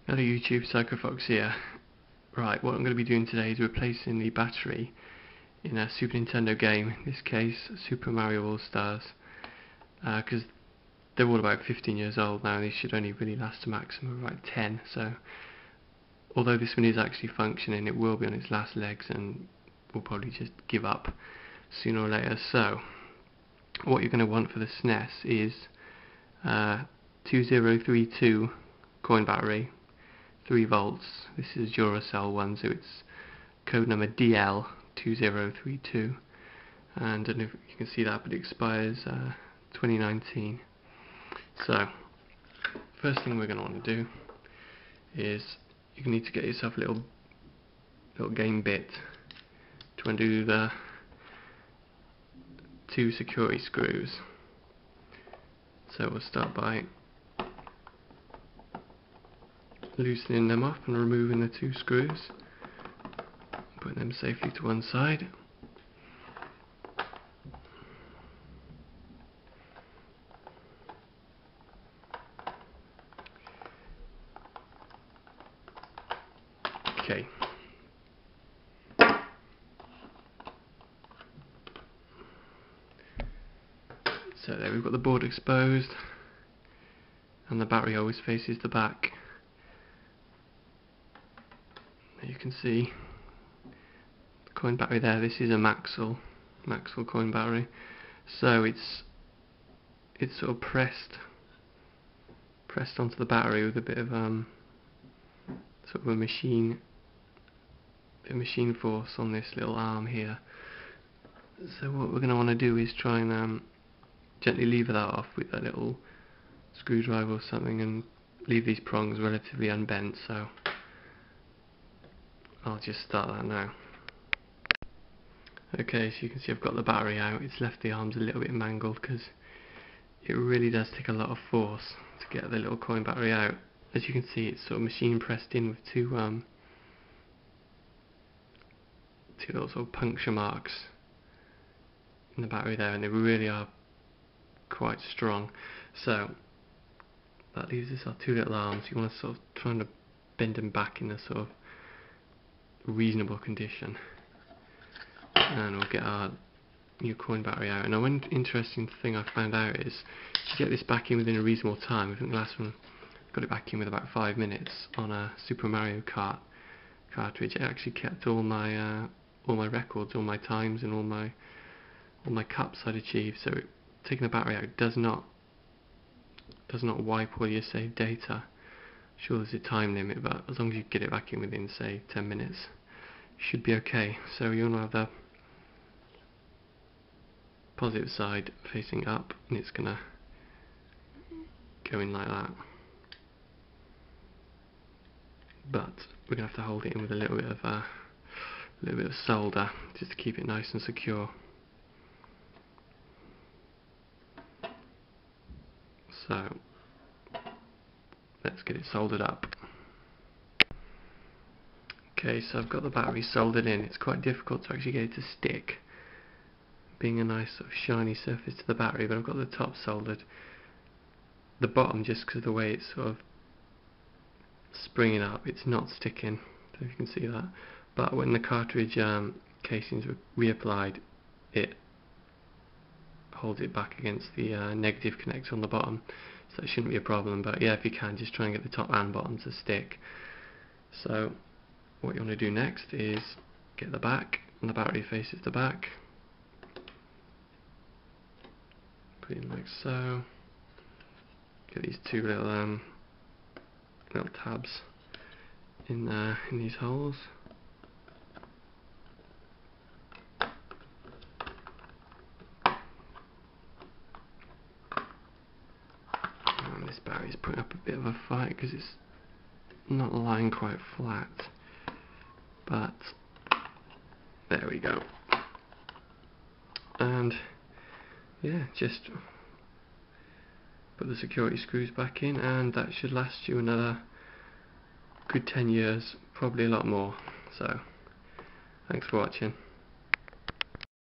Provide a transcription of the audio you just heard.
Hello YouTube, Psychofox here. Right, what I'm going to be doing today is replacing the battery in a Super Nintendo game, in this case Super Mario All-Stars, because they're all about 15 years old now and they should only really last a maximum of about 10, so although this one is actually functioning, it will be on its last legs and will probably just give up sooner or later. So what you're going to want for the SNES is 2032 coin battery, 3 volts. This is Duracell one, so it's code number DL2032, and I don't know if you can see that, but it expires 2019. So first thing we're going to want to do is you need to get yourself a little game bit to undo the 2 security screws. So we'll start by loosening them up and removing the 2 screws, putting them safely to one side. Okay. So there we've got the board exposed and the battery always faces the back. You can see the coin battery there. This is a Maxwell coin battery, so it's sort of pressed onto the battery with a bit of sort of a machine force on this little arm here. So what we're going to want to do is try and gently lever that off with a little screwdriver or something and leave these prongs relatively unbent. So I'll just start that now. Okay, so you can see I've got the battery out. It's left the arms a little bit mangled because it really does take a lot of force to get the little coin battery out. As you can see, it's sort of machine pressed in with two little sort of puncture marks in the battery there, and they really are quite strong. So that leaves us our 2 little arms. You want to sort of try and bend them back in a sort of reasonable condition, and we'll get our new coin battery out. And one interesting thing I found out is to get this back in within a reasonable time. I think the last one got it back in with about 5 minutes on a Super Mario Kart cartridge. It actually kept all my records, all my times, and all my cups I'd achieved. So taking the battery out does not wipe all your saved data. Sure, there's a time limit, but as long as you get it back in within, say, 10 minutes, you should be okay. So you want to have the positive side facing up, and it's gonna go in like that. But we're gonna have to hold it in with a little bit of solder just to keep it nice and secure. So let's get it soldered up. Okay, so I've got the battery soldered in. It's quite difficult to actually get it to stick, being a nice sort of shiny surface to the battery, but I've got the top soldered. The bottom, just because of the way it's sort of springing up, it's not sticking. I don't know if you can see that. But when the cartridge casings were reapplied, it holds it back against the negative connector on the bottom, so it shouldn't be a problem. But yeah, if you can, just try and get the top and bottom to stick. So what you want to do next is get the back, and the battery faces the back. Put it in like so. Get these 2 little tabs in these holes. And this battery's putting up a bit of a fight because it's not lying quite flat. But there we go. And yeah, just put the security screws back in, and that should last you another good 10 years, probably a lot more. So thanks for watching.